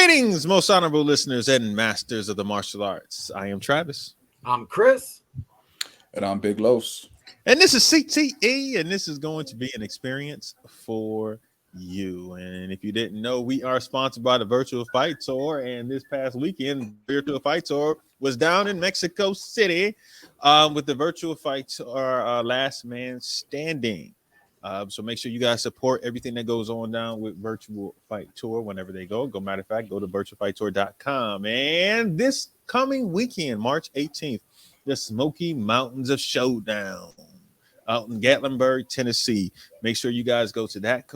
Greetings, most honorable listeners and masters of the martial arts. I am Travis. I'm Chris. And I'm Big Los. And this is CTE, and this is going to be an experience for you. And if you didn't know, we are sponsored by the Virtual Fight Tour. And this past weekend, Virtual Fight Tour was down in Mexico City with the Virtual Fight Tour Last Man Standing. So make sure you guys support everything that goes on down with Virtual Fight Tour whenever they go. Matter of fact, go to virtualfighttour.com. And this coming weekend, March 18th, the Smoky Mountains of Showdown out in Gatlinburg, Tennessee. Make sure you guys go to that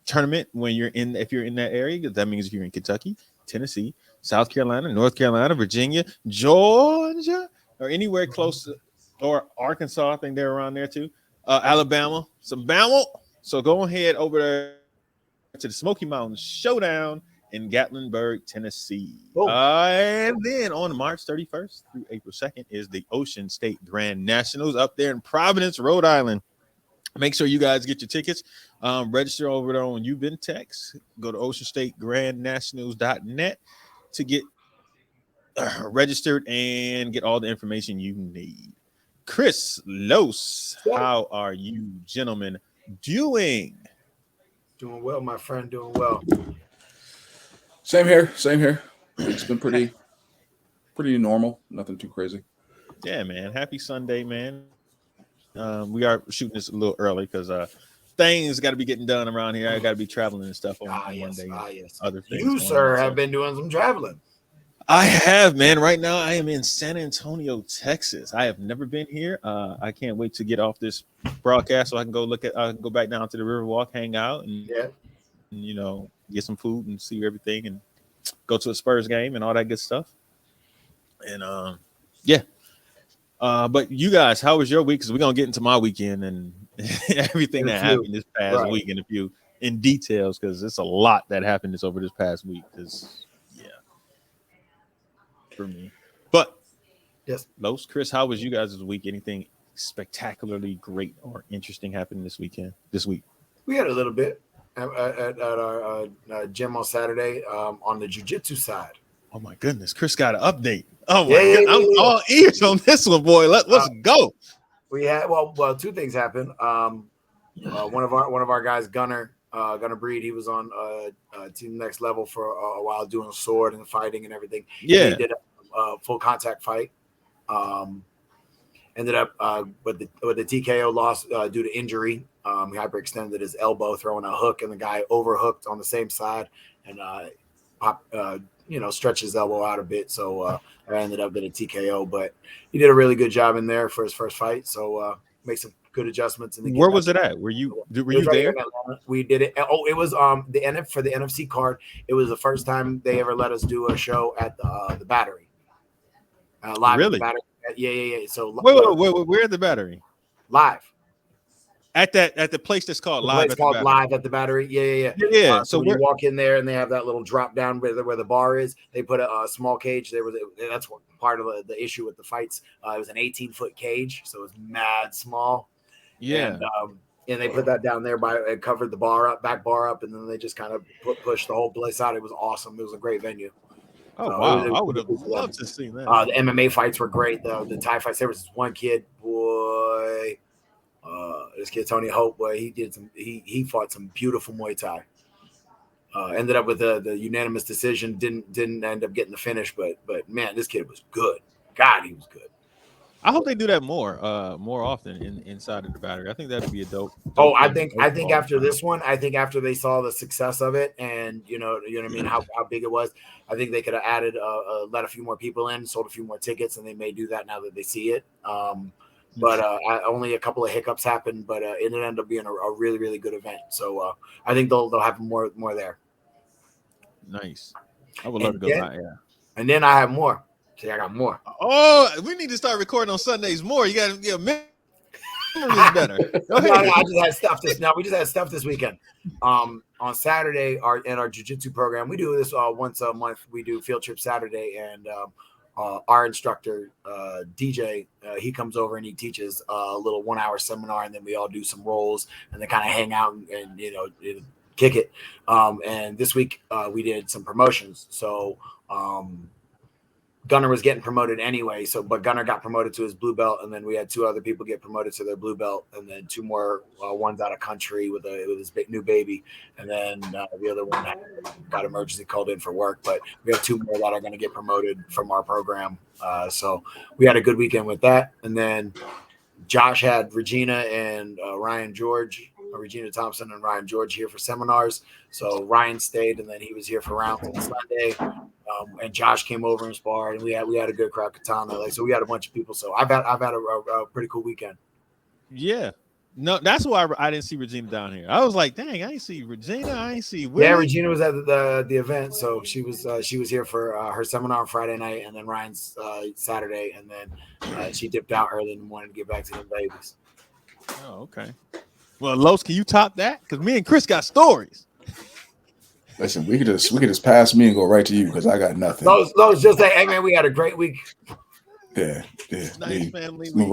tournament when if you're in that area, because that means if you're in Kentucky, Tennessee, South Carolina, North Carolina, Virginia, Georgia, or anywhere close to, or Arkansas, I think they're around there too. Alabama, some Bama. So go ahead over there to the Smoky Mountains Showdown in Gatlinburg, Tennessee. And then on March 31st through April 2nd is the Ocean State Grand Nationals up there in Providence, Rhode Island. Make sure you guys get your tickets. Register over there on Uventex. Go to oceanstategrandnationals.net to get registered and get all the information you need. Chris Los, how are you gentlemen doing? Doing well, my friend, doing well. Same here. It's been pretty normal. Nothing too crazy. Yeah, man. Happy Sunday, man. We are shooting this a little early because things got to be getting done around here. I got to be traveling and stuff on Monday. Yes. Other things. You, sir, have been doing some traveling. I have, man. Right now, I am in San Antonio, Texas. I have never been here. I can't wait to get off this broadcast so I can go go back down to the Riverwalk, hang out, and get some food and see everything, and go to a Spurs game and all that good stuff. And but you guys, how was your week? Because we're gonna get into my weekend and everything that happened this past week in a few in details, because it's a lot that happened over this past week. For me, but yes, Los, Chris, how was you guys this week? Anything spectacularly great or interesting happened this week? We had a little bit at our gym on Saturday on the jiu-jitsu side. Oh my goodness, Chris got an update. Oh my god, I'm all ears on this one, boy. Let's go. We had two things happened. One of our guys, Gunner Breed, he was on Team Next Level for a while, doing sword and fighting and everything. Yeah, he did a full contact fight. Ended up with the TKO loss due to injury. He hyperextended his elbow, throwing a hook, and the guy overhooked on the same side and stretched his elbow out a bit. So I ended up in a TKO, but he did a really good job in there for his first fight. So make some good adjustments. Where was it at? Were you there? We did it. Oh, it was for the NFC card. It was the first time they ever let us do a show at the Battery. Live. Really? At the Battery. Yeah. So wait, where at the Battery? Live. At the place that's called Live. It's called Live at the Battery. Yeah. So when you walk in there and they have that little drop down where the bar is, they put a small cage. That's what part of the issue with the fights. It was an 18-foot cage, so it was mad small. Yeah. And they put that down there it covered the back bar up, and then they just kind of pushed the whole place out. It was awesome. It was a great venue. Oh wow! I would have loved to see that. The MMA fights were great. The Thai fights. There was this one kid, boy. This kid Tony Hope, boy, he fought some beautiful Muay Thai. Ended up with the unanimous decision. Didn't end up getting the finish, but man, this kid was good. God, he was good. I hope they do that more often inside of the Battery. I think that'd be a dope. I think after this one, I think after they saw the success of it, and you know what I mean, how big it was, I think they could have added, let a few more people in, sold a few more tickets, and they may do that now that they see it. But only a couple of hiccups happened, but it ended up being a really, really good event. So I think they'll have more there. Nice. I would love to go back. Yeah. And then I have more. See, I got more. Oh, we need to start recording on Sundays more. You got to get memory better. No, I just had stuff we just had stuff this weekend. On Saturday, in our jiu-jitsu program, we do this once a month. We do field trip Saturday, and our instructor, DJ, he comes over and he teaches a little 1 hour seminar, and then we all do some rolls and then kind of hang out and kick it. And this week we did some promotions. So Gunner was getting promoted anyway. But Gunner got promoted to his blue belt, and then we had 2 other people get promoted to their blue belt, and then 2 more, one's out of country with his new baby, and then the other one got emergency called in for work. But we have 2 more that are going to get promoted from our program. So we had a good weekend with that, and then Josh had Regina and Regina Thompson and Ryan George here for seminars. So Ryan stayed, and then he was here for rounds on Sunday. And Josh came over and sparred, and we had a good crowd katana. So we had a bunch of people. So I've had a pretty cool weekend. Yeah. No, that's why I didn't see Regina down here. I was like, dang, I didn't see Regina. I didn't see Willie. Yeah, Regina was at the event, so she was here for her seminar on Friday night, and then Ryan's Saturday, and then she dipped out early in the morning to get back to the babies. Oh, okay. Well, Los, can you top that? Because me and Chris got stories. Listen, we could just pass me and go right to you because I got nothing. Los just like, hey man, we had a great week. Yeah. Nice family. Move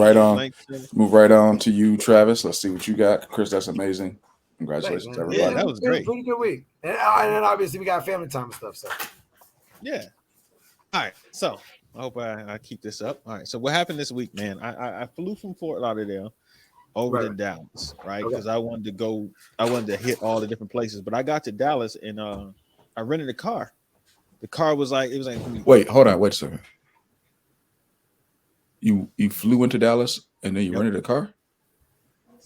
right on to you, Travis. Let's see what you got, Chris. That's amazing. Congratulations, Thanks, everybody. Yeah, that was great. Pretty good week, and then obviously we got family time and stuff. So yeah. All right. So I hope I keep this up. All right. So what happened this week, man? I flew from Fort Lauderdale over to Dallas, right? Because I wanted to hit all the different places. But I got to Dallas and I rented a car. The car was like, wait, hold on, wait a second. You flew into Dallas and then you rented a car?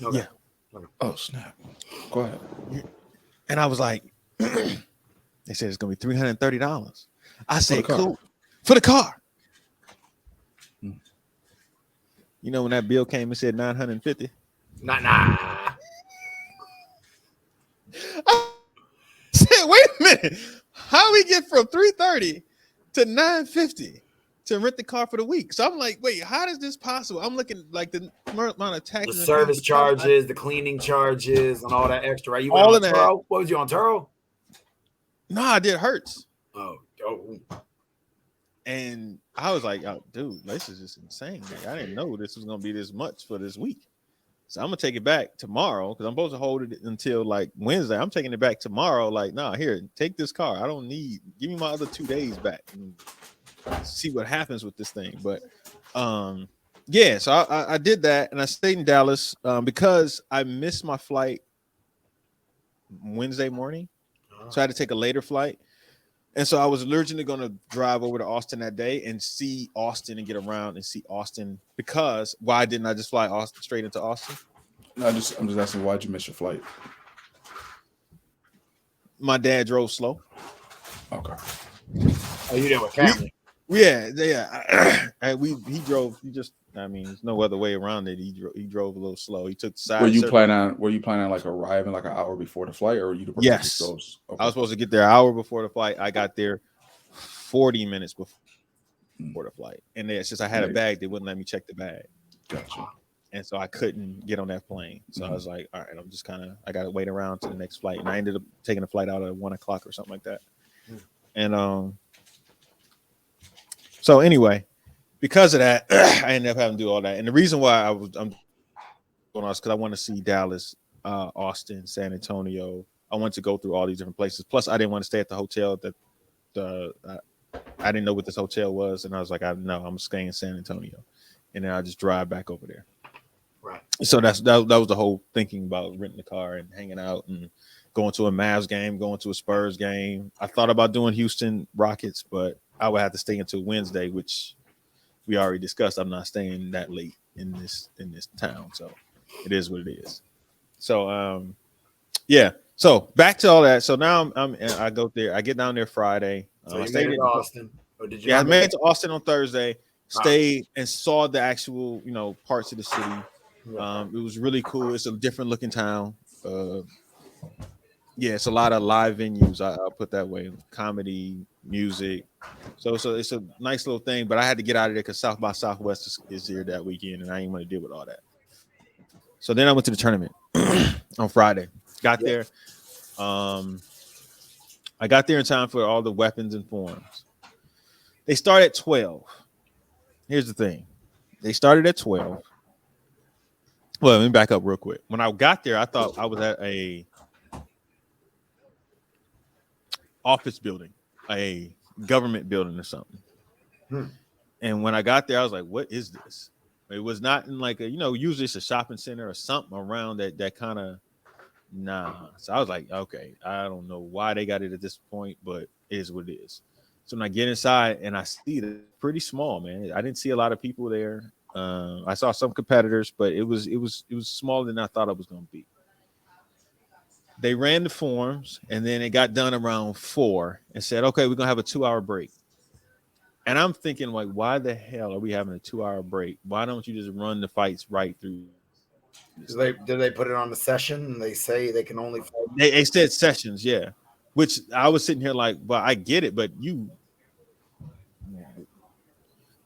Okay. Yeah. Oh snap! Go ahead. And I was like, they said it's gonna be $330. I said, cool for the car. You know when that bill came and said $950? Nah. I said, wait a minute. How we get from $330 to $950 to rent the car for the week? So I'm like, wait, how is this possible? I'm looking like the amount of taxes, the service charges, the cleaning charges, and all that extra. Right? You went all on Turo? What was you on Turo? No, I did Hertz. Oh. And I was like, oh, dude, this is just insane. Like, I didn't know this was gonna be this much for this week. So I'm gonna take it back tomorrow because I'm supposed to hold it until like Wednesday. I'm taking it back tomorrow. Like, nah, here, take this car. I don't need. Give me my other 2 days back and see what happens with this thing. But yeah. So I did that and I stayed in Dallas because I missed my flight Wednesday morning, so I had to take a later flight. And so I was originally going to drive over to Austin that day and see Austin and get around and see Austin because why didn't I just fly Austin straight into Austin? No, I'm just asking why'd you miss your flight? My dad drove slow. Okay. Oh, you did with family? Yeah. And he drove. There's no other way around it. He drove a little slow. He took the side. Were you planning on like arriving like an hour before the flight, or were you the person yes. who goes? Okay. I was supposed to get there an hour before the flight. I got there 40 minutes before the flight, and it's just I had a bag. They wouldn't let me check the bag. Gotcha. And so I couldn't get on that plane. So I was like, all right, I'm just I got to wait around to the next flight. And I ended up taking a flight out at 1 o'clock or something like that. And so anyway, because of that, I ended up having to do all that. And the reason why I'm going on is because I want to see Dallas, Austin, San Antonio. I wanted to go through all these different places. Plus, I didn't want to stay at the hotel I didn't know what this hotel was. And I was like, I'm staying in San Antonio. And then I just drive back over there. Right. So that was the whole thinking about renting the car and hanging out and going to a Mavs game, going to a Spurs game. I thought about doing Houston Rockets, but I would have to stay until Wednesday, which we already discussed. I'm not staying that late in this town, so it is what it is. So yeah. So back to all that. So now I go there. I get down there Friday. So you made it to Austin, or did you? Yeah, I made it to Austin on Thursday. Stayed and saw the actual, parts of the city. It was really cool. It's a different looking town. Yeah, it's a lot of live venues. I'll put that way. Comedy, music. So it's a nice little thing. But I had to get out of there because South by Southwest is here that weekend, and I didn't want to deal with all that. So then I went to the tournament on Friday. Got there. I got there in time for all the weapons and forms. They start at 12. Here's the thing. They started at 12. Well, let me back up real quick. When I got there, I thought I was at a office building, a government building or something. Hmm. And when I got there, I was like, "What is this?" It was not in like a, usually it's a shopping center or something around that kind of. Nah. So I was like, okay, I don't know why they got it at this point, but it is what it is. So when I get inside and I see that it's pretty small, man. I didn't see a lot of people there. I saw some competitors, but it was smaller than I thought it was going to be. They ran the forms and then it got done around 4 and said, okay, we're gonna have a 2 hour break. And I'm thinking, like, why the hell are we having a 2 hour break? Why don't you just run the fights right through this thing? Did they put it on the session and they say they can only fight? They said sessions, yeah. Which I was sitting here like, well, I get it, but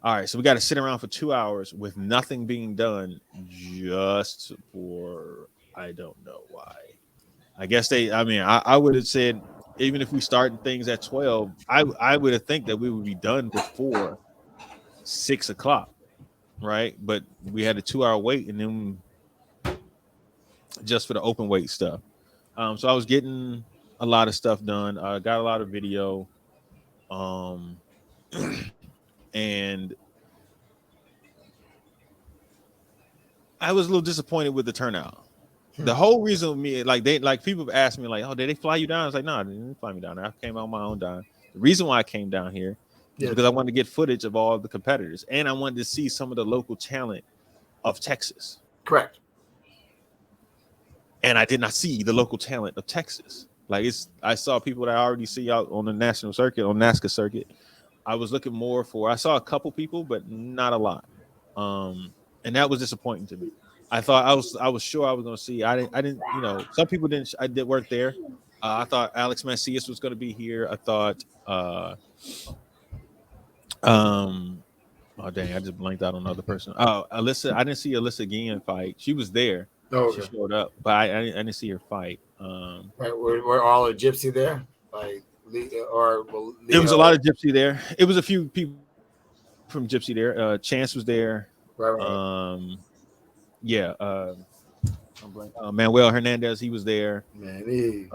all right, so we got to sit around for 2 hours with nothing being done just for I don't know why. I guess I would have said even if we started things at 12, I would have think that we would be done before 6 o'clock, right? But we had a 2 hour wait and then just for the open weight stuff. So I was getting a lot of stuff done. I got a lot of video. Um and I was a little disappointed with the turnout. The whole reason of me, like people have asked me, like, oh, did they fly you down? I was like, no, they didn't fly me down. I came on my own dime. The reason why I came down here is because I wanted to get footage of all the competitors and I wanted to see some of the local talent of Texas. Correct. And I did not see the local talent of Texas. I saw people that I already see out on the national circuit, on NASCAR circuit. I was looking more for, I saw a couple people, but not a lot. And that was disappointing to me. I thought I was sure I was going to see. I didn't. Some people didn't. I did work there. I thought Alex Macias was going to be here. I thought. Oh dang! I just blanked out on another person. Oh, Alyssa. I didn't see Alyssa again fight. She was there. Oh, she okay. showed up, but I didn't see her fight. Right, were all a gypsy there? Like, There was a lot of gypsy there. It was a few people from gypsy there. Chance was there. Right. Yeah. Manuel Hernandez, he was there. Man,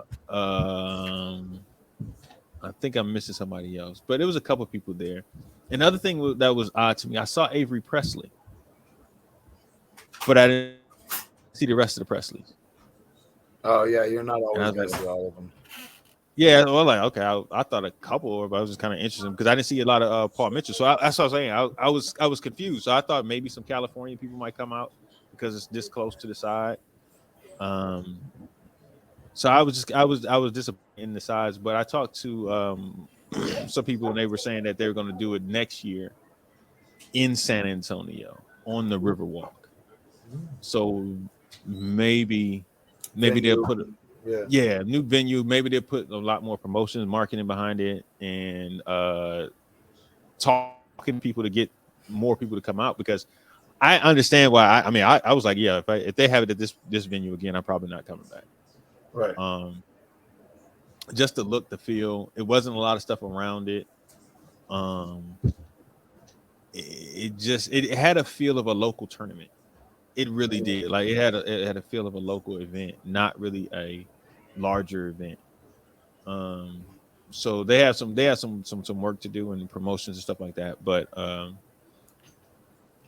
I think I'm missing somebody else, but it was a couple of people there. Another thing that was odd to me, I saw Avery Presley, but I didn't see the rest of the Presleys. Oh yeah, you're not always And I going was to like, see all of them. yeah, well, like okay, I thought a couple, but I was just kind of interested because I didn't see a lot of Paul Mitchell. So that's what I was saying. I was confused. So I thought maybe some California people might come out because it's this close to the side. So I was disappointed in the size, but I talked to some people and they were saying that they were going to do it next year in San Antonio on the Riverwalk. So maybe they'll put new venue. Maybe they'll put a lot more promotions, marketing behind it, and talking to people to get more people to come out because I understand why. I was like, yeah, if they have it at this venue again, I'm probably not coming back. Right. Just the look, the feel. It wasn't a lot of stuff around it. It had a feel of a local tournament. It really did. Like it had a feel of a local event, not really a larger event. So they have some work to do and promotions and stuff like that. But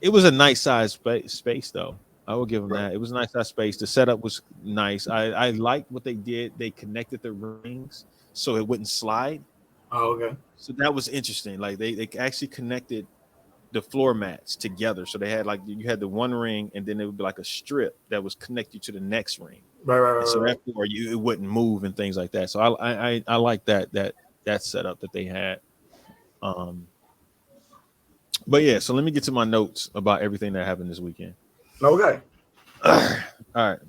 it was a nice size space though. I will give them that. It was a nice size space. The setup was nice. I liked what they did. They connected the rings so it wouldn't slide. Oh, okay. So that was interesting. Like they actually connected the floor mats together. So they had you had the one ring and then it would be like a strip that was connected to the next ring. Right. And so therefore it wouldn't move and things like that. So I like that setup that they had. But yeah, so let me get to my notes about everything that happened this weekend. Okay. All right.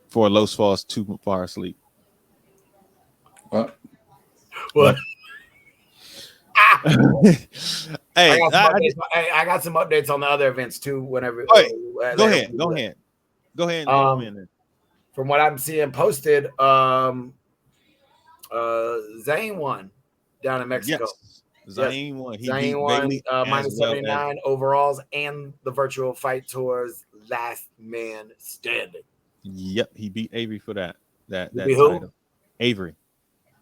For Los Falls too far asleep. What? Hey, I got some updates on the other events too. Whenever, go ahead. From what I'm seeing posted, Zane won down in Mexico. Yes. Zane won. He Zane beat won Bailey minus 79 overalls and the Virtual Fight Tour's last man standing. Yep, he beat Avery for that title. Avery.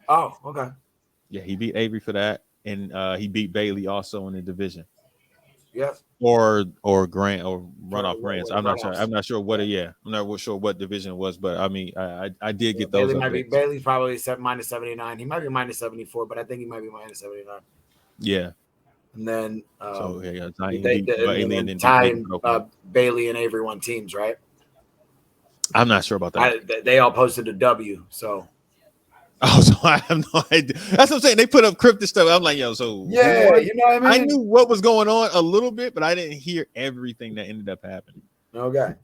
Oh, okay. Yeah, he beat Avery for that, and he beat Bailey also in the division. Yes. Or Grant or For runoff Grants. I'm not sure. runoffs. I'm not sure what. Yeah, I'm not sure what division it was, but I mean, I did Yeah, get those Bailey might be updates. Bailey's probably minus 79. He might be minus 74, but I think he might be minus 79. Yeah. And then So yeah, Ty they, beat they and Bailey and then then beat Ty Avery and for Oklahoma. Bailey and Avery won teams, right? I'm not sure about that. They all posted a W. So Oh, so I have no idea. That's what I'm saying. They put up cryptic stuff. I'm like, yo, so who yeah, won? you know what I I mean. knew what was going on a little bit, but I didn't hear everything that ended up happening. Okay.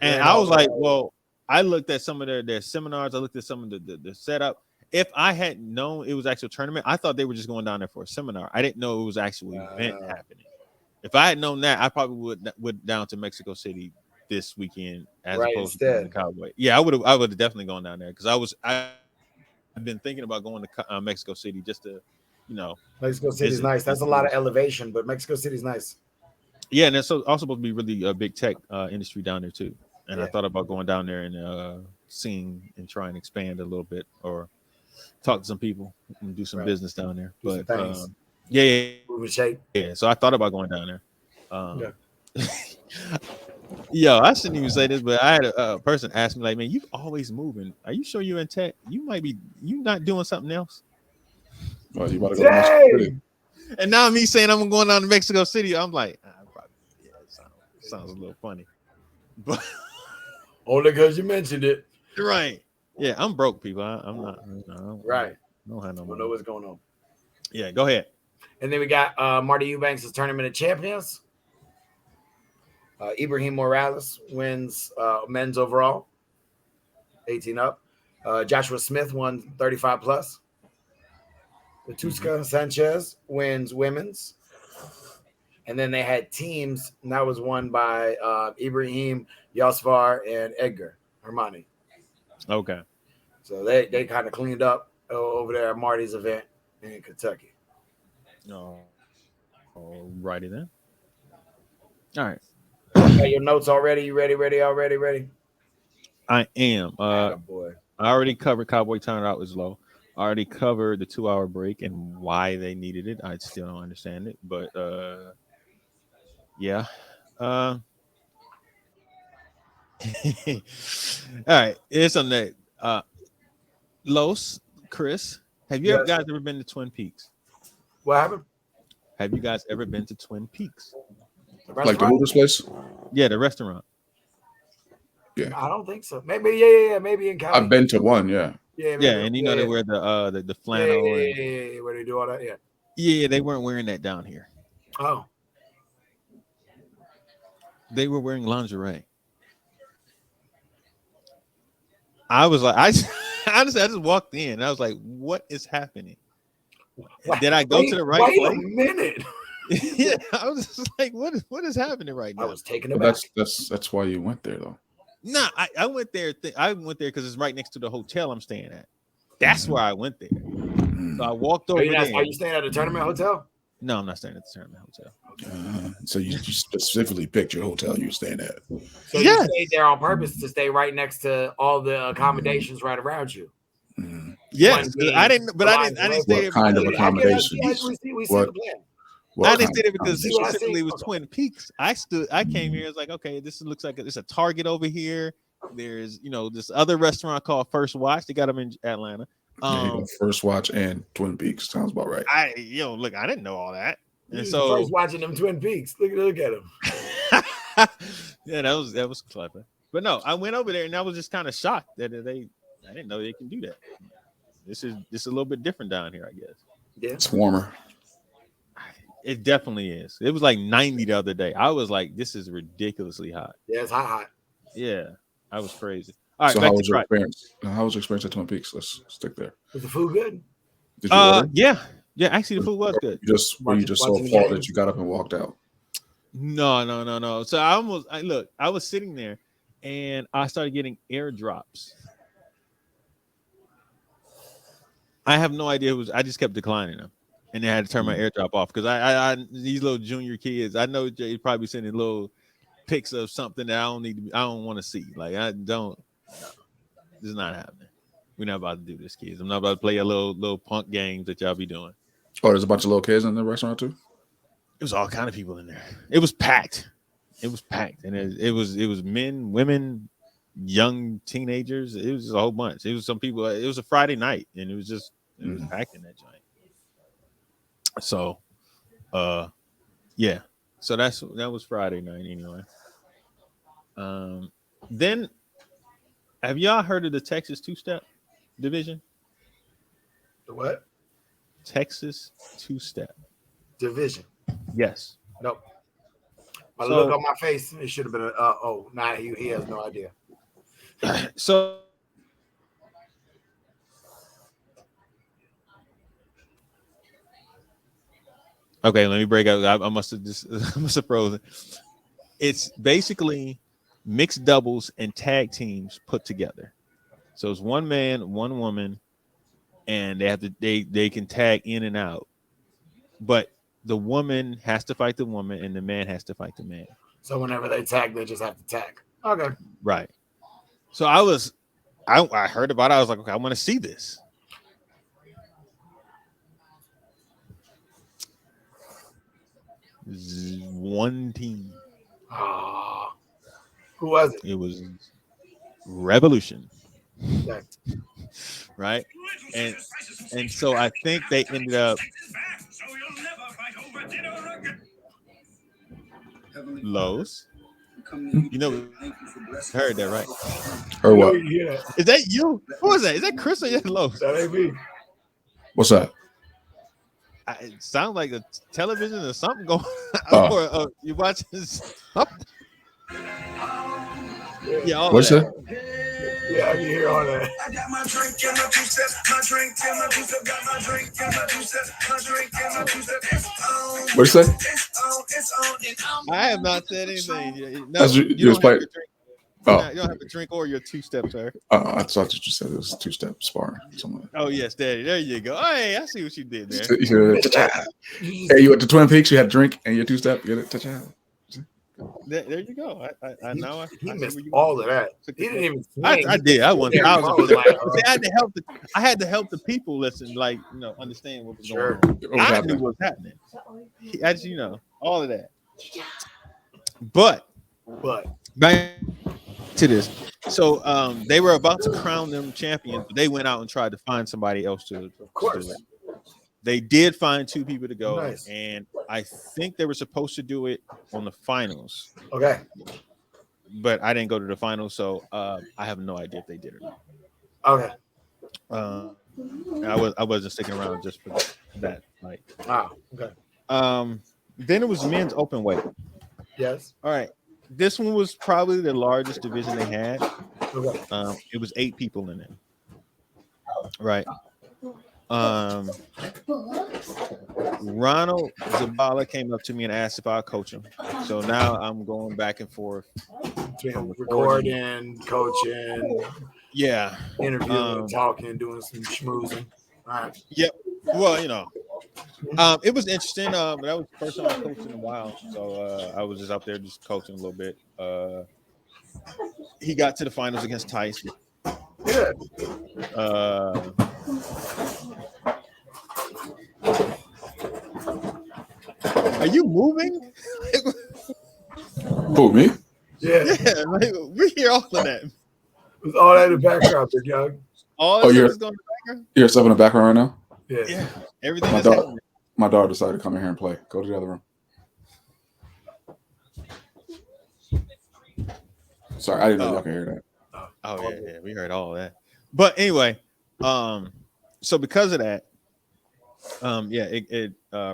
And I was like, well, I looked at some of their seminars. I looked at some of the setup. If I had known it was actual tournament, I thought they were just going down there for a seminar. I didn't know it was actual event happening. If I had known that, I probably would down to Mexico City this weekend as opposed to the Cowboy. Yeah, I would have definitely gone down there because I've been thinking about going to Mexico City just to, Mexico City's nice. That's a lot of elevation, but Mexico City's nice. Yeah, and it's also supposed to be really a big tech industry down there too. And I thought about going down there and seeing and try and expand a little bit or talk to some people and do some business down there. But yeah. So I thought about going down there. Yo, I shouldn't even say this, but I had a person ask me like, "Man, you always moving. Are you sure you're in tech? You not doing something else." Well, you about to go to Mexico City. And now me saying I'm going down to Mexico City, I'm like, it sounds a little funny, but only because you mentioned it. Right. Yeah, I'm broke, people. I'm not. Right. I don't have no money. Know what's going on. Yeah, go ahead. And then we got Marty Eubanks' Tournament of Champions. Ibrahim Morales wins men's overall, 18 up. Joshua Smith won 35 plus. Latuska Sanchez wins women's. And then they had teams, and that was won by Ibrahim, Yasvar, and Edgar Armani. Okay. So they kind of cleaned up over there at Marty's event in Kentucky. Oh, righty then. All right. Got your notes already? You ready? I am. Boy. I already covered Cowboy timeout was low. I already covered the 2-hour break and why they needed it. I still don't understand it, but yeah. All right. It's on that. Los, Chris, have you guys ever been to Twin Peaks? What happened? Have you guys ever been to Twin Peaks? Like the Hooters place? Yeah, the restaurant. Yeah. I don't think so. Maybe, yeah. Maybe in Cali. I've been to one, yeah. Yeah, and they wear the flannel. Yeah, where they do all that, yeah. Yeah, they weren't wearing that down here. Oh. They were wearing lingerie. I was like, honestly, I just walked in and I was like, what is happening? Did I go to the right place? Wait a minute. Yeah, I was just like, what is happening right now? I was taken aback. That's why you went there though. No, I went there. I went there because it's right next to the hotel I'm staying at. That's where I went there. So I walked over there. Are you staying at a tournament hotel? No, I'm not staying at the tournament hotel. So you specifically picked your hotel you were staying at. So you stayed there on purpose to stay right next to all the accommodations right around you. Yes, I didn't stay there. What kind of accommodations? We see the plan. I didn't stay there because specifically it was Twin Peaks. I came here. It's like, okay, this looks like it's a Target over here. There's this other restaurant called First Watch. They got them in Atlanta. First Watch and Twin Peaks sounds about right. Look, I didn't know all that. And so first watching them Twin Peaks. Look at them. Yeah, that was clever. But no, I went over there and I was just kind of shocked that I didn't know they can do that. This is a little bit different down here, I guess. Yeah, it's warmer. It definitely is. It was like 90 the other day. I was like, this is ridiculously hot. Yeah, it's hot. Yeah, I was crazy. All right, so how was your experience? How was your experience at Twin Peaks? Let's stick there. Was the food good? Did you order? Yeah. Actually, the food was good. You just saw a fall that you got up and walked out. No. So I was sitting there, and I started getting airdrops. I have no idea I just kept declining them, and I had to turn my airdrop off because I these little junior kids. I know Jay probably sending little pics of something that I don't want to see. Like this is not happening. We're not about to do this, kids. I'm not about to play a little punk games that y'all be doing. Oh, there's a bunch of little kids in the restaurant too. It was all kind of people in there. It was packed. It was packed, and it was men, women, young teenagers. It was just a whole bunch. It was some people. It was a Friday night, and it was packed in that joint. So, yeah. So that was Friday night anyway. Then have y'all heard of the Texas two-step division? The what? Texas two-step Division. Yes. Nope. I So- look on my face. It should have been he has no idea. So okay, let me break out. I must have just I must have frozen. It's basically mixed doubles and tag teams put together. So it's one man, one woman, and they can tag in and out. But the woman has to fight the woman, and the man has to fight the man. So whenever they tag, they just have to tag. Okay. Right. So I heard about it. I was like, okay, I want to see this. One team. Who was it? It was Revolution. Okay. Right. And so I think they ended up Lowe's. You know, heard that, right? Or what? Yeah, Is that you? Who is that? Is that Chris or is that Lowe's? that ain't me. What's that? It sounds like a television or something going Oh. or you watching something. Yeah, all What's of that? Yeah, I can hear all that. I got my drink and my two steps, my drink and my two steps, got my drink and my two steps, my drink and my two steps. It's on. What'd you say? It's on, and I'm I have not said anything. No, That's you you just don't have played. to drink. Oh, You don't have to drink or your two steps, sir. I thought that you said it was two-step sparring. Something. Oh yes, Daddy. There you go. Oh, hey, I see what you did there. You said, "Ta-cha." Hey, you at the Twin Peaks? You had a drink and your two-step. You get it? Ta-cha. There you go. I know. He I see missed where you all went. of that. He didn't even. I did. I went. Yeah, I was. I was like, I had to help. I had to help the people listen. Like understand what was Sure. going on. What was I happening? knew what was happening. As you know, all of that. But But back to this. So they were about to crown them champions, but they went out and tried to find somebody else to of course, do it. They did find two people to go, Nice. and I think they were supposed to do it on the finals, okay. but I didn't go to the finals, so I have no idea if they did or not. Okay. I wasn't sticking around just for that. Like, Okay. then it was men's open weight. Yes. All right, this one was probably the largest division they had. Okay. It was 8 people in it. Right. Ronald Zabala came up to me and asked if I'd coach him. So now I'm going back and forth. Recording, coaching, Yeah. interviewing, talking, doing some schmoozing. All right. Yep. Well, it was interesting. But that was the first time I coached in a while. So I was just out there just coaching a little bit. He got to the finals against Tice. Yeah. Are you moving? Who, me? Yeah. Yeah, like, we hear all of that. With all that in the background, big young. All Oh, this you're- is going in the background? You're stuff in the background right now? Yeah. Yeah, everything My is dog. happening. My daughter decided to come in here and play. Go to the other room. Sorry, I didn't know y'all could hear that. Oh yeah, we heard all of that. But anyway, so because of that,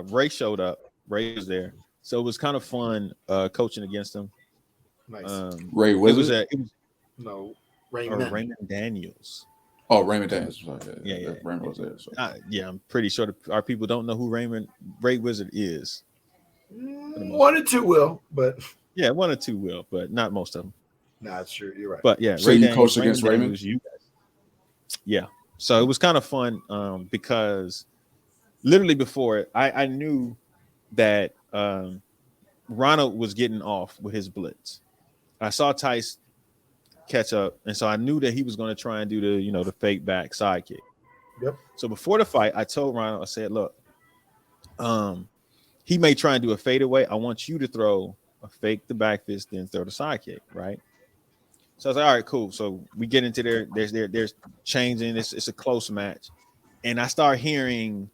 Ray showed up. Ray was there, so it was kind of fun coaching against him. Nice. Ray It was Wizard? No. Raymond Daniels. Oh, Raymond Daniels. Sorry, Yeah. Raymond was there. So. Yeah, I'm pretty sure our people don't know who Ray Wizard is. 1 and 2 will, but Yeah, 1 or 2 will, but not most of them. nah, sure, you're right. But yeah, So you coached against Raymond? Daniels, you guys. Yeah, so it was kind of fun because literally before it, I knew that Ronald was getting off with his blitz. I saw Tice catch up, and so I knew that he was going to try and do the fake back side kick. Yep. So before the fight, I told Ronald, I said, look, he may try and do a fadeaway. I want you to throw a fake the back fist, then throw the side kick, right? So I was like, all right, cool. So we get into there's changing. It's a close match, and I start hearing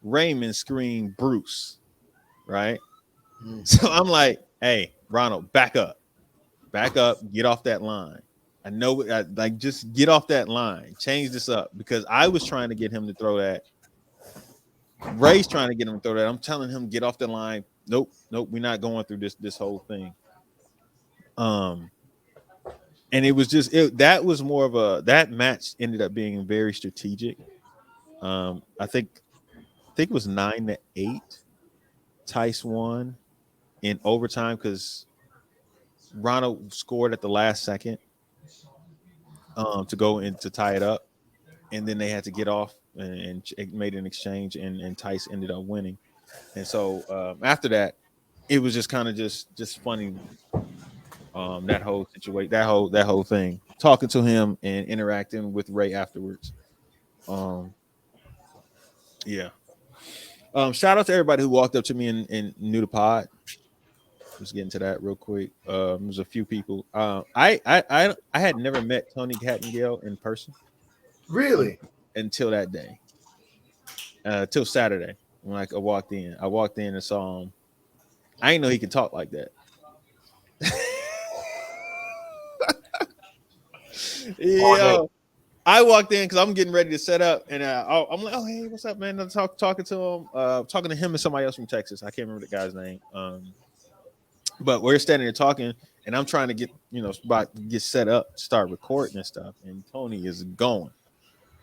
Raymond scream Bruce, right? So I'm like, hey, Ronald, back up, get off that line. I know, like, just get off that line, change this up, because I was trying to get him to throw that. Ray's trying to get him to throw that. I'm telling him, get off the line. Nope, we're not going through this whole thing. And it was just that was more of that match ended up being very strategic. I think it was 9-8. Tice won in overtime because Ronald scored at the last second to go in to tie it up, and then they had to get off and made an exchange, and Tice ended up winning. And so after that, it was just kind of just funny. That whole situation, that whole thing, talking to him and interacting with Ray afterwards. Yeah. Shout out to everybody who walked up to me and knew the pod. Let's get into that real quick. There's a few people. I had never met Tony Hattengale in person. Really? Until that day. Till Saturday when I walked in. I walked in and saw him. I didn't know he could talk like that. Yeah. I walked in because I'm getting ready to set up, and I'm like, "Oh, hey, what's up, man?" I'm talking to him, talking to him and somebody else from Texas. I can't remember the guy's name. But we're standing there talking, and I'm trying to get about to get set up, start recording and stuff, and Tony is going.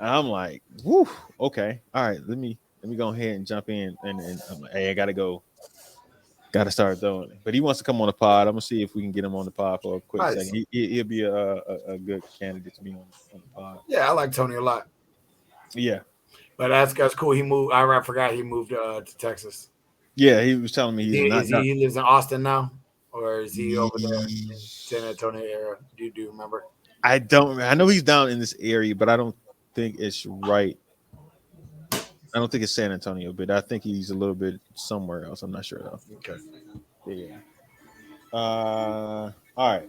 And I'm like, "Whoo, okay, all right, let me go ahead and jump in." And I'm like, "Hey, I gotta go." Got to start throwing it, but he wants to come on the pod. I'm gonna see if we can get him on the pod for a quick second. He'll be a good candidate to be on the pod. Yeah, I like Tony a lot. Yeah, but that's cool. He moved. I forgot he moved to Texas. Yeah, he was telling me he lives in Austin now, or is he over there in San Antonio area? Do you remember? I don't. I know he's down in this area, but I don't think it's right. I don't think it's San Antonio, but I think he's a little bit somewhere else. I'm not sure though. Okay. Yeah. All right.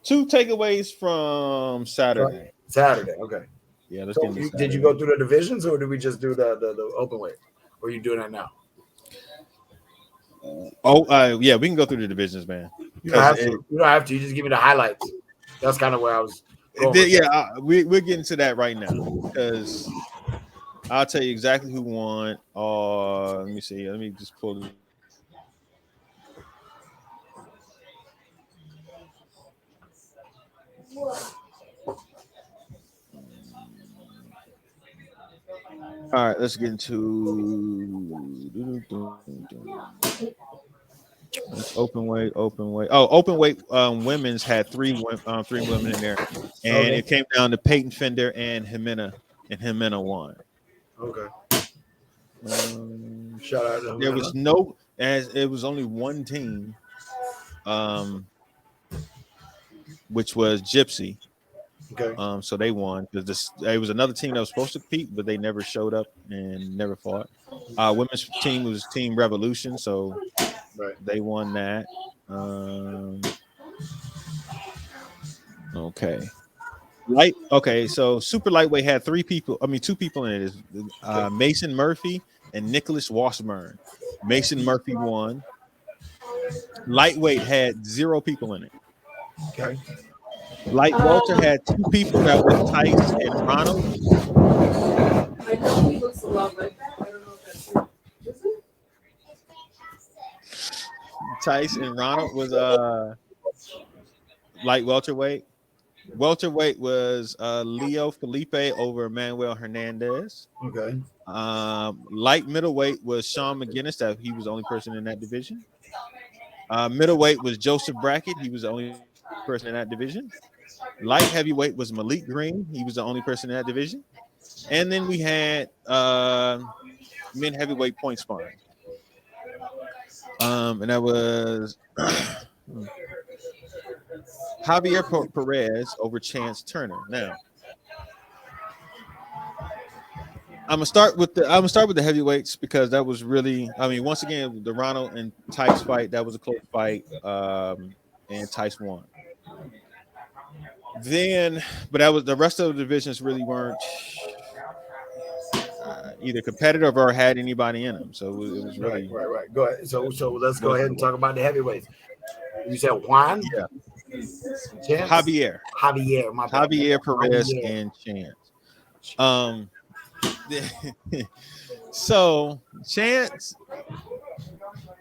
2 takeaways from Saturday. Okay. Yeah, let's get into Saturday. Did you go through the divisions, or did we just do the open weight? Or are you doing that now? Yeah, we can go through the divisions, man. You don't have to. You don't have to. You just give me the highlights. That's kind of where I was going. Yeah, we're getting to that right now because I'll tell you exactly who won. Let me see. Let me just pull it. All right, let's get into open weight. Oh, open weight. Women's had three women in there, and it came down to Peyton Fender and Jimena, and Jimena won. Okay. Shout out to Jimena. There was it was only one team, which was Gypsy. Okay. So they won because it was another team that was supposed to compete, but they never showed up and never fought. Women's team was Team Revolution, so they won that. Okay. So super lightweight had 2 people in it. Mason Murphy and Nicholas Washburn. Mason Murphy won. Lightweight had 0 people in it. Okay. Light welter had 2 people that was Tice and Ronald. I know he looks a lot like that. I don't know if that's true. Is it? Tice and Ronald was light welterweight. Welterweight was Leo Felipe over Manuel Hernandez. Okay. Light middleweight was Sean McGinnis. That he was the only person in that division. Middleweight was Joseph Brackett. He was the only person in that division. Light heavyweight was Malik Green. He was the only person in that division. And then we had men heavyweight point sparring. And that was Perez over Chance Turner. Now, I'm gonna start with the heavyweights because that was really, I mean, once again, the Ronald and Tice fight, that was a close fight, and Tice won. Then, but that was the rest of the divisions really weren't either competitive or had anybody in them. So it was Right, really right, right. Go ahead. So let's go was ahead and talk about the heavyweights. You said Juan, yeah, Chance, Javier, Javier. My bad. Javier Perez Javier. and Chance. Um, so Chance,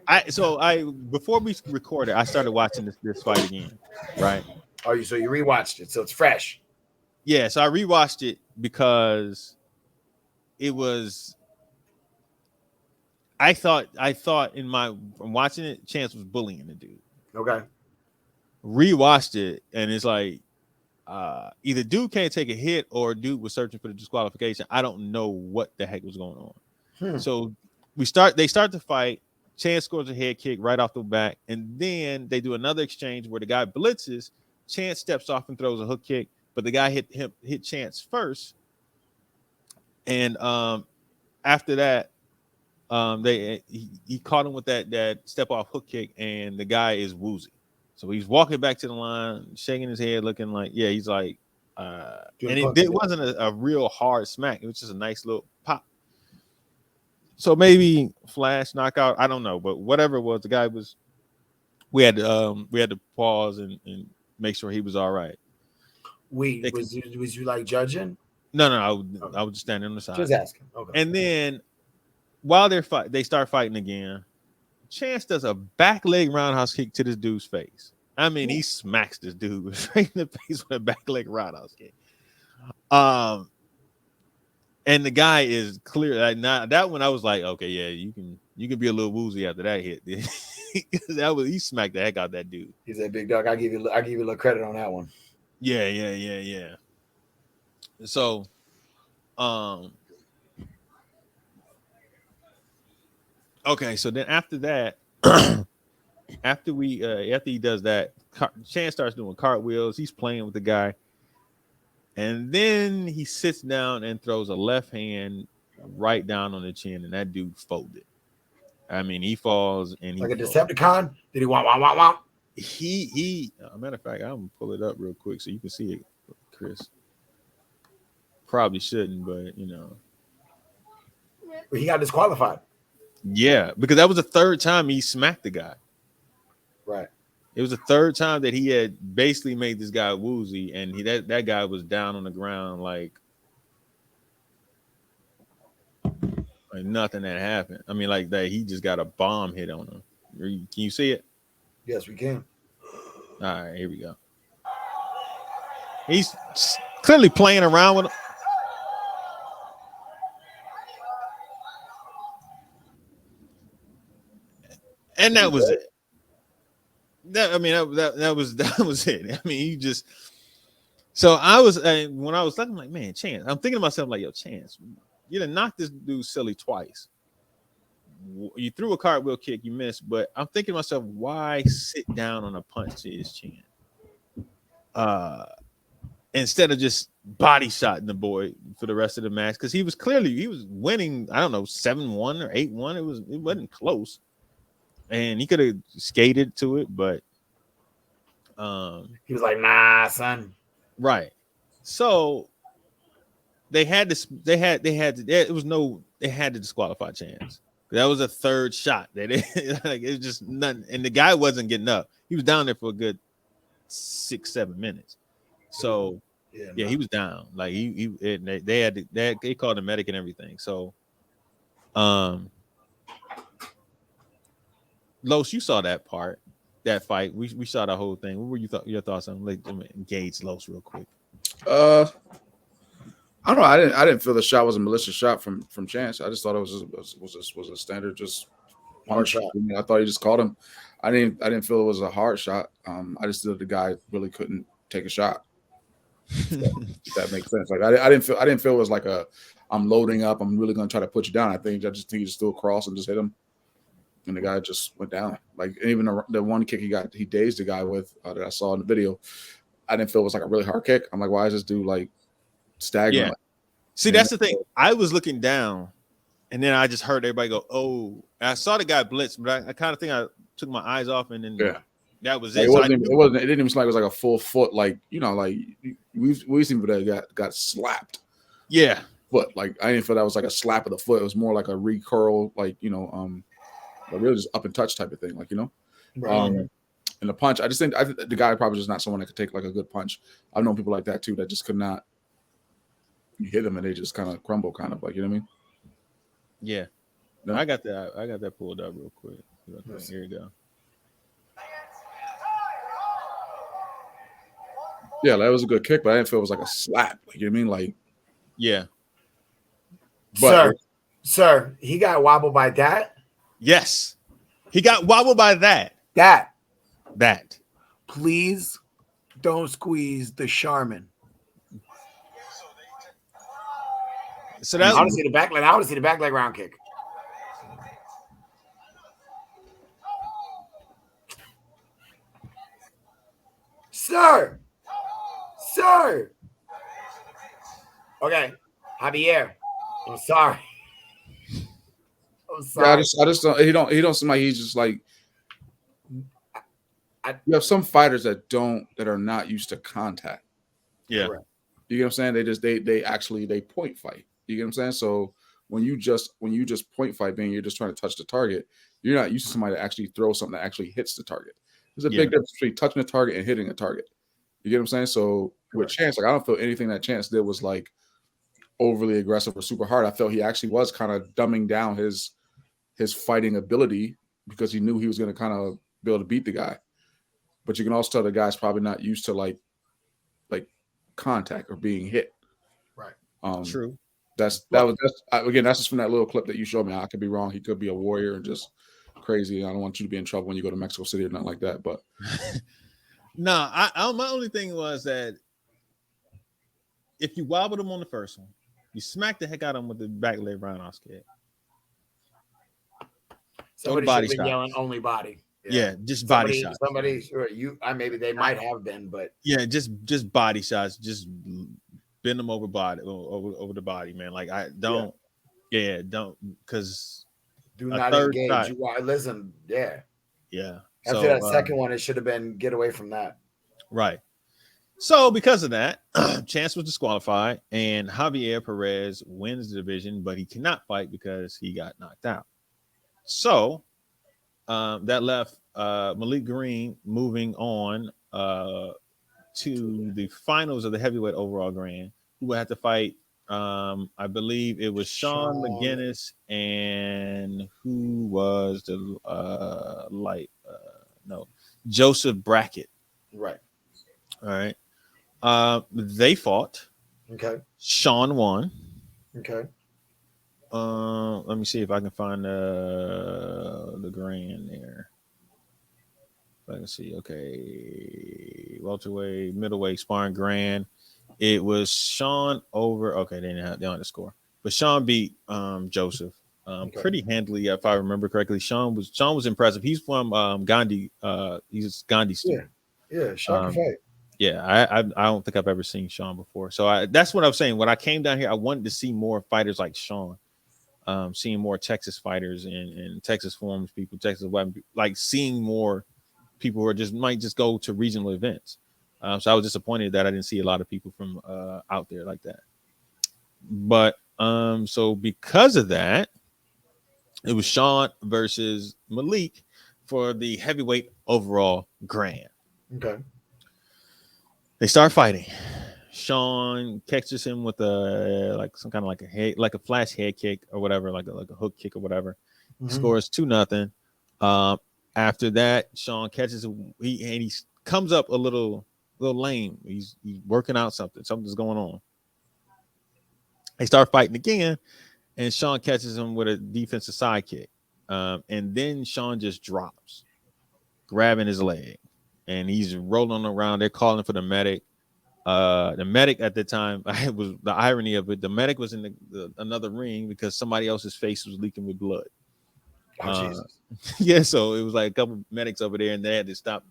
I before we recorded, I started watching this fight again, right? Oh, so you rewatched it, so it's fresh. Yeah, so I rewatched it because it was. I thought in my from watching it, Chance was bullying the dude. Okay. Rewatched it, and it's like either dude can't take a hit or dude was searching for the disqualification. I don't know what the heck was going on. So they start the fight. Chance scores a head kick right off the back, and then they do another exchange where the guy blitzes. Chance steps off and throws a hook kick, but the guy hit Chance first, and after that, he caught him with that step off hook kick, and the guy is woozy. So he's walking back to the line, shaking his head, looking like, yeah, he's like, and it wasn't a real hard smack. It was just a nice little pop. So maybe flash knockout, I don't know, but whatever it was, the guy was. We had to pause and make sure he was all right. Was you like judging? No, I was just standing on the side. Just asking. Okay. And then while they start fighting again, Chance does a back leg roundhouse kick to this dude's face. I mean, he smacks this dude straight in the face with a back leg roundhouse kick. And the guy is clear. Like, now that one, I was like, okay, yeah, you can be a little woozy after that hit. He smacked the heck out of that dude. He said, "Big dog, I give you a little credit on that one." Yeah. So, okay. So then after that, after he does that, Chance starts doing cartwheels. He's playing with the guy. And then he sits down and throws a left hand right down on the chin, and that dude folded. I mean, he falls and like a Decepticon. Did he want? He. Matter of fact, I'm gonna pull it up real quick so you can see it, Chris. Probably shouldn't, but he got disqualified. Yeah, because that was the third time he smacked the guy. Right. It was the third time that he had basically made this guy woozy, and that guy was down on the ground like nothing had happened. I mean, like that he just got a bomb hit on him. Can you see it? Yes, we can. All right, here we go. He's clearly playing around with him. And that was it. That was it. I mean, you just. So I was when I was looking, I'm like, man, Chance. I'm thinking to myself, like, yo, Chance, you done knocked this dude silly twice. You threw a cartwheel kick, you missed, but I'm thinking to myself, why sit down on a punch to his chin? Instead of just body shotting the boy for the rest of the match, because he was winning. I don't know, 7-1 or 8-1. It wasn't close. And he could have skated to it, but he was like, "Nah, son." Right. So they had to disqualify Chance. That was a third shot. It was just nothing, and the guy wasn't getting up. He was down there for a good 6-7 minutes. So yeah, he was down. Like they called a medic and everything. So Los, you saw that fight. We saw the whole thing. What were your thoughts on? Let me engage Los real quick. I don't know. I didn't feel the shot was a malicious shot from Chance. I just thought it was a standard just hard shot. I thought he just caught him. I didn't feel it was a hard shot. I just thought the guy really couldn't take a shot. If that makes sense. Like I didn't feel it was like I'm loading up. I'm really gonna try to put you down. I just think he just threw a cross and just hit him. and the guy just went down. Like even the one kick he dazed the guy with that I saw in the video. I didn't feel it was like a really hard kick. I'm like, why is this dude like staggering? Yeah. See, that's the thing. I was looking down, and then I just heard everybody go, "Oh!" And I saw the guy blitz, but I kind of think I took my eyes off, and then that was it. Like, it wasn't. It didn't even seem like it was like a full foot. Like like we've seen people that got slapped. Yeah. But like I didn't feel that was like a slap of the foot. It was more like a recurl, like really just up and touch type of thing, like Right. And the punch. I think the guy probably just not someone that could take like a good punch. I've known people like that too that just could not. You hit them and they just kind of crumble, kind of like you know what I mean. Yeah, no, I got that pulled up real quick. Okay, here you go. Yeah, that was a good kick, but I didn't feel it was like a slap. Like, you know what I mean? Like, yeah. But, sir, he got wobbled by that. Yes, he got wobbled by that. That. Please don't squeeze the Charmin. So that I want to see the back leg. I want to see the back leg round kick. Sir. Okay, Javier. I'm sorry. Yeah, I just don't. He don't seem like he's just like. You have some fighters that are not used to contact. Yeah. Correct. You get what I'm saying? They actually point fight. You get what I'm saying? So when you just point fight, being you're just trying to touch the target, you're not used to somebody to actually throw something that actually hits the target. There's a big difference between touching a target and hitting a target. You get what I'm saying? So with Chance, like I don't feel anything that Chance did was like overly aggressive or super hard. I felt he actually was kind of dumbing down his fighting ability because he knew he was going to kind of be able to beat the guy. But you can also tell the guy's probably not used to like contact or being hit. Right. True. That's just from that little clip that you showed me. I could be wrong. He could be a warrior and just crazy. I don't want you to be in trouble when you go to Mexico City or nothing like that. But no, my only thing was that if you wobbled him on the first one, you smacked the heck out of him with the back leg roundhouse kick. Somebody should have been yelling only body. Yeah, just body shots. Maybe they might have been, but yeah, just body shots. Just bend them over the body, man. Like I don't, don't because do not engage. Listen, yeah. After that second one, it should have been get away from that. Right. So because of that, Chance was disqualified, and Javier Perez wins the division, but he cannot fight because he got knocked out. So that left Malik Green moving on to the finals of the heavyweight overall grand, who would have to fight. I believe it was Sean McGinnis and who was the Joseph Brackett. Right. All right. They fought. Okay. Sean won. Okay. Let me see if I can find the grand there. If I can see. Okay. Welterweight, middleweight, sparring grand. It was Sean over. Okay, they didn't have the score, but Sean beat Joseph pretty handily, if I remember correctly. Sean was impressive. He's from Gandhi. He's Gandhi student. Yeah. Shocking fight. Yeah, I don't think I've ever seen Sean before. So that's what I was saying. When I came down here, I wanted to see more fighters like Sean. Seeing more Texas fighters and Texas forums people, Texas weapon, like seeing more people who might just go to regional events. So I was disappointed that I didn't see a lot of people from out there like that. But so because of that, it was Sean versus Malik for the heavyweight overall grand. Okay. They start fighting. Sean catches him with some kind of like a flash head kick or whatever, like a hook kick or whatever. Mm-hmm. Scores 2-0. After that, Sean catches he comes up a little lame. He's working out something. Something's going on. They start fighting again, and Sean catches him with a defensive side kick. And then Sean just drops, grabbing his leg, and he's rolling around. They're calling for the medic. The medic at the time, it was the irony of it. The medic was in another ring because somebody else's face was leaking with blood. Oh, Jesus. Yeah, so it was like a couple medics over there, and they had to stop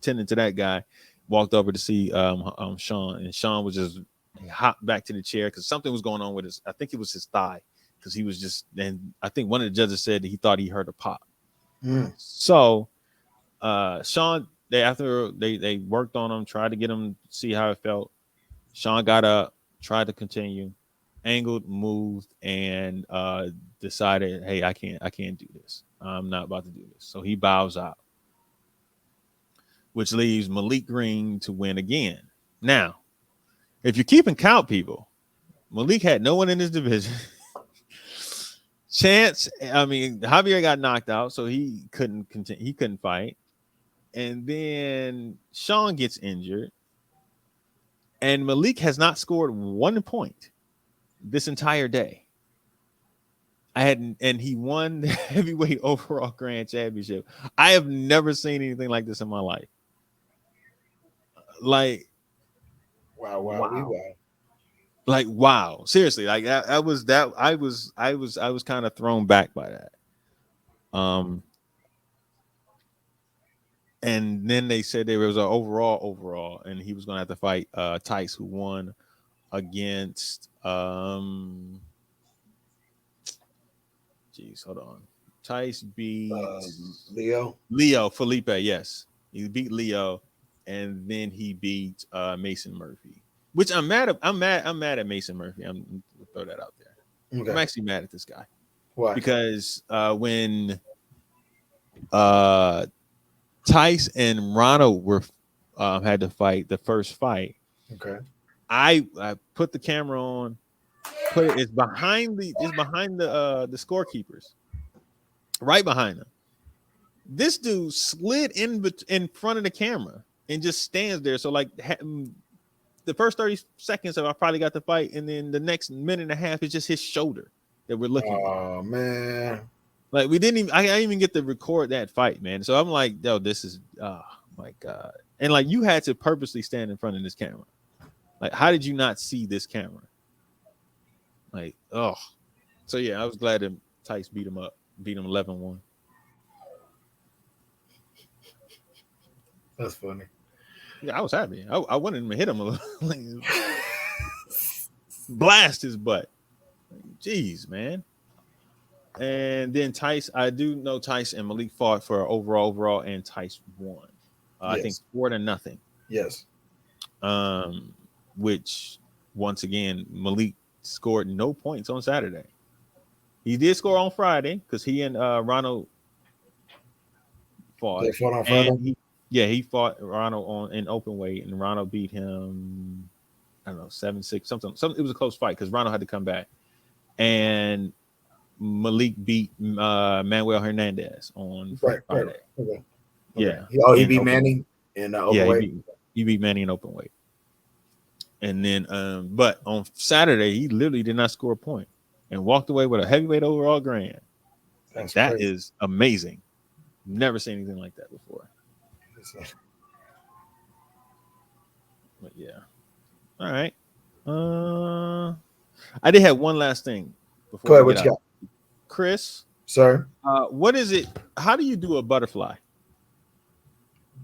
tending to that guy. Walked over to see Sean, and Sean was just he hopped back to the chair because something was going on with his. I think it was his thigh because he was just. And I think one of the judges said that he thought he heard a pop. So, Sean, after they worked on him, tried to get him to see how it felt. Sean got up, tried to continue, angled, moved, and decided, hey, I can't do this. I'm not about to do this. So he bows out, which leaves Malik Green to win again. Now, if you're keeping count, people, Malik had no one in his division. Javier got knocked out, so he couldn't continue. He couldn't fight. And then Sean gets injured. And Malik has not scored 1 point this entire day. And he won the heavyweight overall grand championship. I have never seen anything like this in my life. Like, Wow. like, wow, seriously, like I was kind of thrown back by that. And then they said there was an overall, and he was going to have to fight Tice, who won against hold on. Tice beat Leo Felipe, yes. He beat Leo, and then he beat Mason Murphy. Which I'm mad at Mason Murphy. I'm gonna throw that out there. Okay. I'm actually mad at this guy. Why? Because when Tice and Ronald were had to fight the first fight. Okay. I put the camera on, it's behind the scorekeepers, right behind them. This dude slid in front of the camera and just stands there. So like the first 30 seconds of I probably got the fight, and then the next minute and a half is just his shoulder that we're looking at. Oh man. Like I didn't even get to record that fight, man. So I'm like, yo, this is oh my God. And like you had to purposely stand in front of this camera. Like, how did you not see this camera? Like, oh. So yeah, I was glad that Tice beat him 11-1. That's funny. Yeah, I was happy. I wanted him to hit him a little. Blast his butt. Jeez, man. And then Tice, I do know Tice and Malik fought for overall, and Tice won. Yes. I think 4-0. Yes. Which once again, Malik scored no points on Saturday. He did score on Friday because he and Ronald fought. They fought on Friday. He fought Ronald in open weight, and Ronald beat him. I don't know, 7-6, something. It was a close fight because Ronald had to come back, and Malik beat Manuel Hernandez on Friday. Right. Okay. Yeah. He beat Manny in open weight. He beat Manny in open weight. And then, but on Saturday, he literally did not score a point and walked away with a heavyweight overall grand. That is amazing. Never seen anything like that before. But yeah. All right. I did have one last thing before. Go ahead. What you got? Chris, sir. What is it? How do you do a butterfly?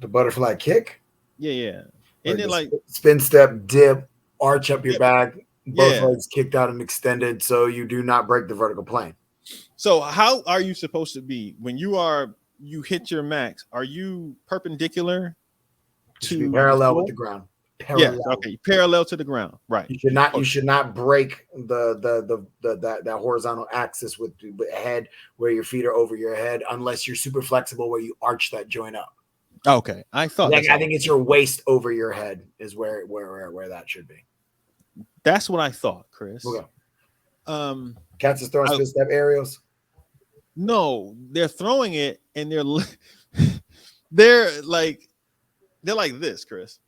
The butterfly kick? Yeah. Isn't it like spin, step, dip, arch up your back, both legs kicked out and extended, so you do not break the vertical plane? So how are you supposed to be when you hit your max? Are you perpendicular to parallel with the ground? Parallel. Yeah, okay, parallel to the ground, right? You should not break that horizontal axis with the head where your feet are over your head unless you're super flexible where you arch that joint up. Okay, I thought. I think it's your waist over your head is where that should be. That's what I thought, Chris. Okay. Cats is throwing spin step aerials. No, they're throwing it and they're like this, Chris.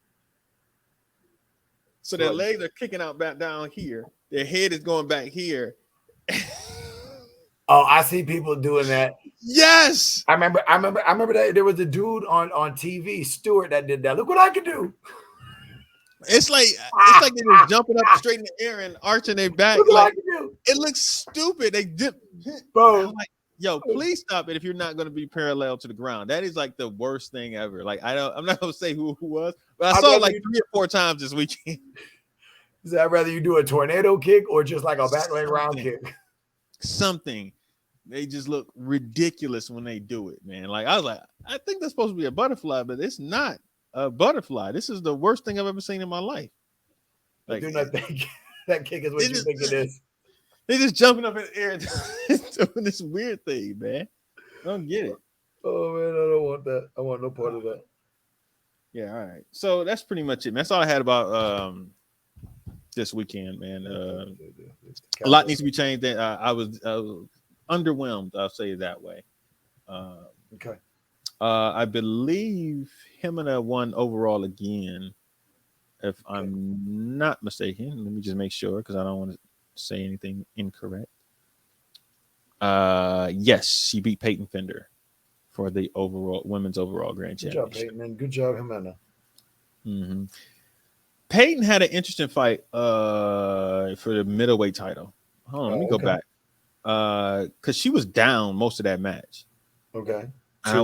So their legs are kicking out back down here. Their head is going back here. Oh, I see people doing that. Yes, I remember that there was a dude on TV, Stewart, that did that. Look what I can do. It's like they're jumping up straight in the air and arching their back. Look what I can do. It looks stupid. They dip, bro. like, Yo, please stop it if you're not going to be parallel to the ground. That is like the worst thing ever. Like I'm not going to say who was, but I I'd saw it rather like you- 3 or 4 times this weekend. I'd rather you do a tornado kick or just like a back leg round Something. kick. Something. They just look ridiculous when they do it, man. Like I was like, I think that's supposed to be a butterfly, but it's not a butterfly. This is the worst thing I've ever seen in my life. I Like do not think that kick is what it you is- think it is. they just jumping up in the air doing this weird thing, man. I don't get it. Oh man, I don't want that. I want no part of that. Yeah, all right. So that's pretty much it. Man. That's all I had about this weekend, man. A lot needs to be changed. I was underwhelmed. I'll say it that way. Okay. I believe Himina won overall again, if I'm not mistaken. Let me just make sure because I don't want to say anything incorrect. Yes, she beat Peyton Fender for the overall women's overall grand Good job, championship. Peyton, and good job, Jimena. Mm-hmm. Peyton had an interesting fight for the middleweight title. Hold on, let me go back. Because she was down most of that match. Okay. And I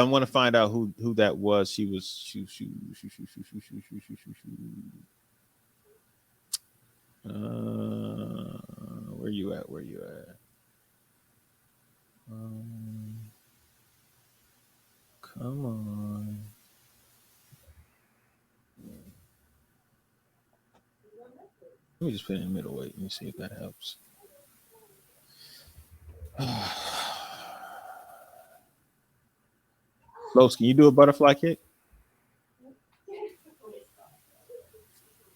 want to find out who that was. She was where you at? Where you at? Come on. Let me just put it in middleweight. Let me see if that helps. Los, can you do a butterfly kick?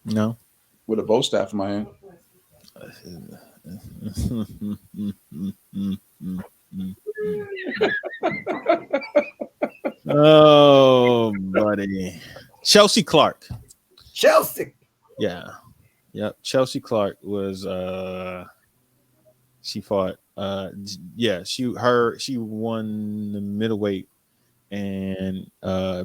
No. With a bow staff in my hand. Oh, buddy. Chelsea Clark. Chelsea. Yeah. Yep. Chelsea Clark was she fought she won the middleweight and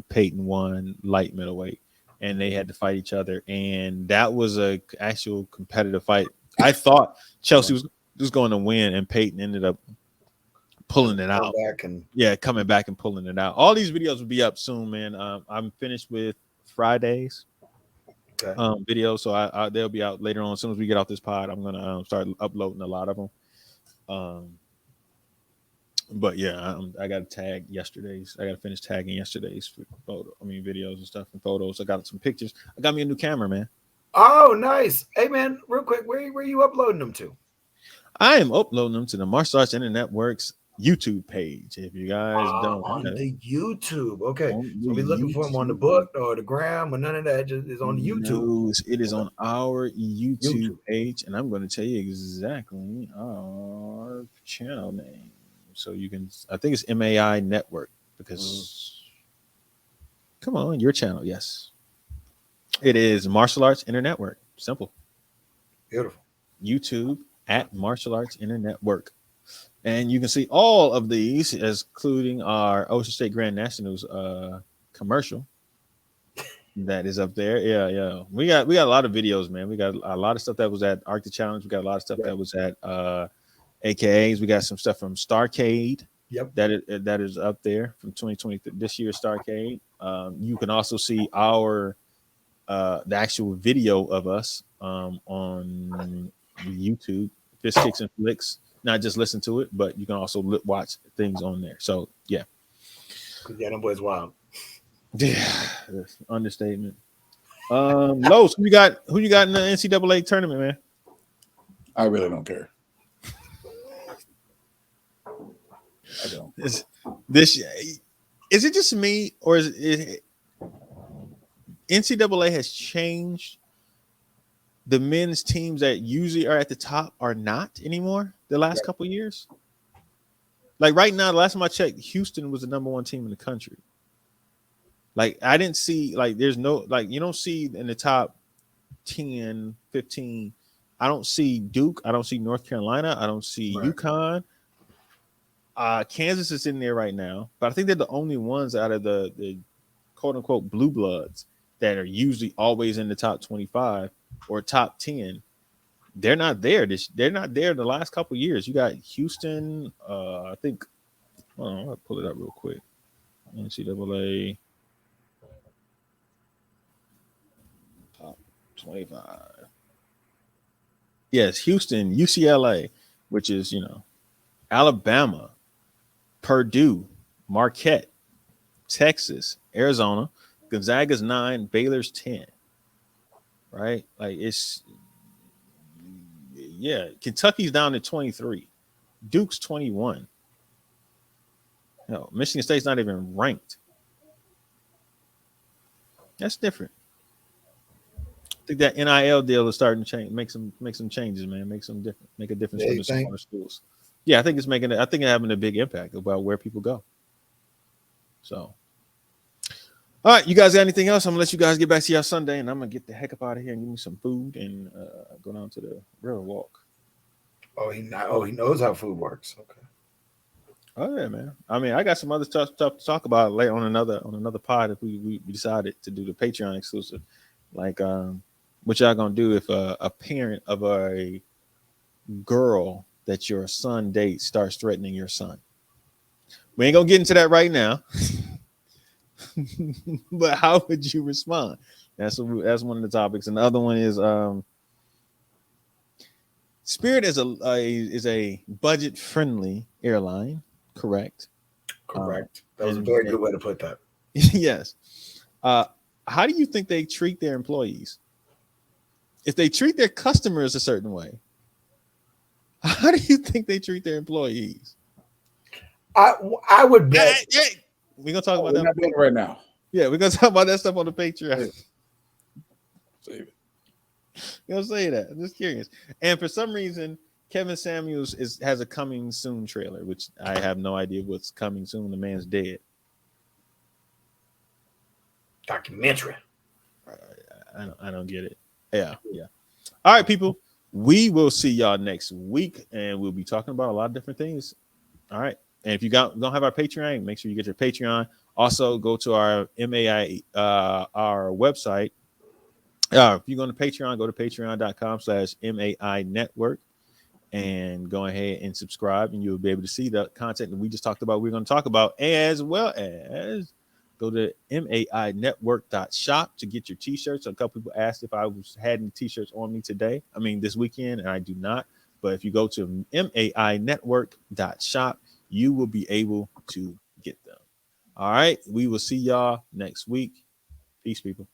Peyton won light middleweight and they had to fight each other and that was a actual competitive fight. I thought Chelsea was going to win and Peyton ended up pulling it out. Coming back and pulling it out. All these videos will be up soon, man. I'm finished with Fridays videos, so they'll be out later on. As soon as we get off this pod, I'm gonna start uploading a lot of them. But yeah, I got to tag yesterday's. I got to finish tagging yesterday's videos and stuff and photos. I got some pictures. I got me a new camera, man. Oh, nice. Hey, man, real quick, where are you uploading them to? I am uploading them to the Martial Arts Internet Works YouTube page. If you guys don't on know. the YouTube, okay. So be YouTube. looking for them on the book or the gram or none of that. Just is on the YouTube. No, it is on our YouTube page, and I'm going to tell you exactly our channel name. So you can, I think it's MAI Network because, come on, your channel, yes. It is Martial Arts Internet Network. Simple. Beautiful. YouTube at Martial Arts Internet Work. And you can see all of these, including our Ocean State Grand Nationals commercial that is up there. Yeah. We got a lot of videos, man. We got a lot of stuff that was at Arctic Challenge. We got a lot of stuff that was at AKAs. We got some stuff from Starcade. Yep. That is up there from 2020 this year's Starcade. You can also see our the actual video of us on YouTube, Fist Kicks and Flicks. Not just listen to it, but you can also watch things on there. So yeah, them boys wild. Yeah, understatement. Los, who you got in the NCAA tournament, man? I really don't care. I don't. Is it just me, or is it NCAA has changed? The men's teams that usually are at the top are not anymore the last couple of years. Like right now, the last time I checked, Houston was the number 1 team in the country. Like I didn't see, like there's no, like you don't see in the top 10, 15. I don't see Duke. I don't see North Carolina. I don't see UConn. Kansas is in there right now, but I think they're the only ones out of the quote unquote blue bloods that are usually always in the top 25 or top 10 they're not there. They're not there the last couple of years. You got Houston. I think. Hold on, I'll pull it up real quick. NCAA top 25. Yes, Houston, UCLA, which is Alabama, Purdue, Marquette, Texas, Arizona, Gonzaga's 9, Baylor's 10. Right? Like it's Kentucky's down to 23, Duke's 21. No, Michigan State's not even ranked. That's different. I think that NIL deal is starting to change, make some changes, man. Make a difference Yeah, for you the think? smaller schools. Yeah, I think it's having a big impact about where people go. So, all right, you guys got anything else? I'm gonna let you guys get back to your Sunday, and I'm gonna get the heck up out of here and give me some food and go down to the river walk. He knows how food works. Okay. Oh yeah, man. I mean, I got some other stuff to talk about later on another pod if we decided to do the Patreon exclusive. Like, what y'all gonna do if a parent of a girl that your son dates starts threatening your son? We ain't gonna get into that right now. But how would you respond? That's one of the topics, and the other one is Spirit is a budget friendly airline. Correct. That was a very good way to put that. Yes. How do you think they treat their employees? If they treat their customers a certain way, how do you think they treat their employees? I would bet. Hey, we're gonna talk about We're that not doing it right now. Yeah, we're gonna talk about that stuff on the Patreon. Save it. You know, say that. I'm just curious. And for some reason, Kevin Samuels has a coming soon trailer, which I have no idea what's coming soon. The man's dead. Documentary. I don't get it. Yeah. All right, people. We will see y'all next week, and we'll be talking about a lot of different things. All right. And if you don't have our Patreon, make sure you get your Patreon. Also, go to our our website. If you go to Patreon, go to patreon.com/MAI network and go ahead and subscribe, and you'll be able to see the content that we just talked about. We're going to talk about, as well as go to mainetwork.shop to get your t-shirts. A couple people asked if I had any t-shirts on me today. I mean, this weekend, and I do not. But if you go to mainetwork.shop, you will be able to get them. All right. We will see y'all next week. Peace, people.